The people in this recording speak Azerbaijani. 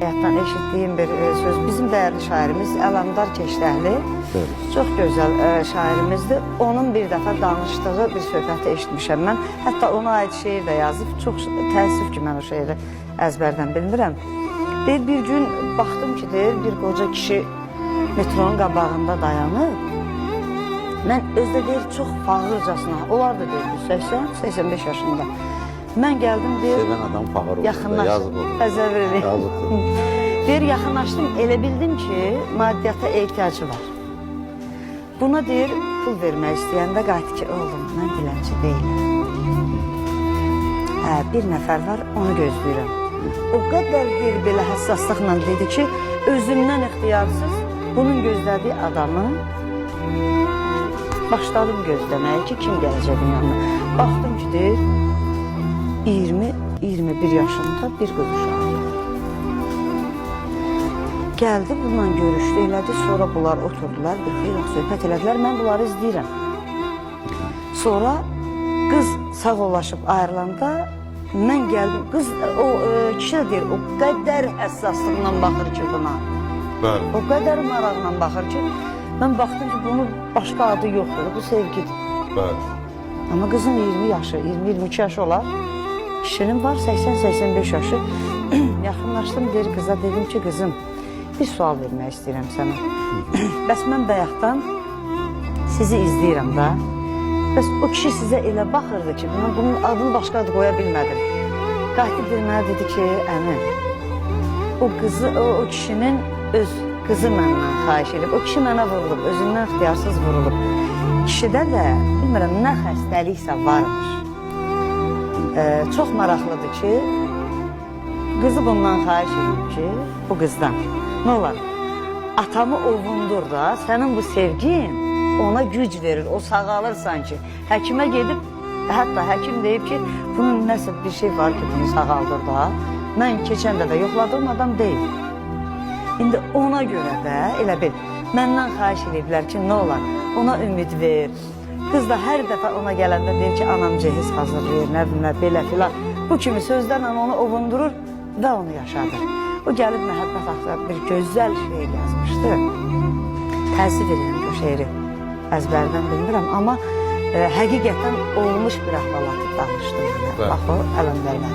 Həyatdan eşitdiyim bir söz. Bizim dəyərli şairimiz Əlamdar Keşlərli çox gözəl şairimizdir. Onun bir dəfə danışdığı bir söhbəti eşitmişəm mən. Hətta ona aid şeir də yazıb. Çox təəssüf ki, mən o şeiri əzbərdən bilmirəm. Deyir, bir gün baxdım ki, deyir, bir qoca kişi metronun qabağında dayanıb. Mən özdə deyir, çox fağırcasına, onlar da deyir, 80-85 yaşında. Mən gəldim, deyir, sevən adam fağır olur, yazıq olur. Əzəv verir. Deyir, yaxınlaşdım, elə bildim ki, maddiyata ehtiyacı var. Buna deyir, pul vermək istəyəndə qayıtdı ki, oğlum, mən dilənçi deyiləm. Bir nəfər var, onu gözləyirəm. O qədər deyir, belə həssaslıqla dedi ki, özümdən ixtiyarsız bunun gözlədiyi adamı başladım gözləməyə ki, kim gələcək yanına. Baxdım ki, deyir, 20-21 yaşında bir qız uşağı. Gəldi, bununla görüşdü, elədi, sonra bunlar oturdular, bir xeyli söhbət elədilər, mən bunları izləyirəm. Sonra qız sağollaşıb ayrılanda mən gəldim, qız, o kişi də deyir, o qədər həssaslıqla baxır ki buna. Bəli. O qədər maraqla baxır ki, mən baxdım ki, bunun başqa adı yoxdur, bu sevgidir. Bəli. Amma qızın 20 yaşı, 20-22 yaşı olar. Kişinin var 80-85 yaşı. Yaxınlaşdım, deyir qıza, dedim ki, qızım, bir sual vermək istəyirəm sənə. Bəs mən bayaqdan sizi izləyirəm da. Bəs o kişi sizə elə baxırdı ki, bunun adını başqa adı qoya bilmədim. Qayıtıb bir mənə dedi ki, əmin, o kişinin öz qızı məndən xahiş edib. O kişi mənə vurulub, özündən ixtiyarsız vurulub. Kişidə də, bilmirəm, nə xəstəliksə varmış. Çox maraqlıdır ki, qızı bundan xahiş edib ki, bu qızdan. Nə olar? Atamı ovundur da, sənin bu sevgin ona güc verir, o sağalır sanki. Həkimə gedib, hətta həkim deyib ki, bunun nəsə bir şey var ki, bunu sağaldır da. Mən keçəndə də yoxladığım adam deyil. İndi ona görə də, elə bil, məndən xahiş ediblər ki, nə olar? Ona ümid ver. Qız da hər dəfə ona gələndə deyir ki, anam cehiz hazırlayır, nə bilmə, belə filan. Bu kimi sözlərlə onu ovundurur və onu yaşadır. O gəlib məhəbbət haqqında bir gözəl şeir yazmışdı. Təəssüf edirəm ki, o şeiri əzbərdən bilmirəm, amma həqiqətən olmuş bir əhvalatı danışdı mənə. Bax o, Ələmdərlər.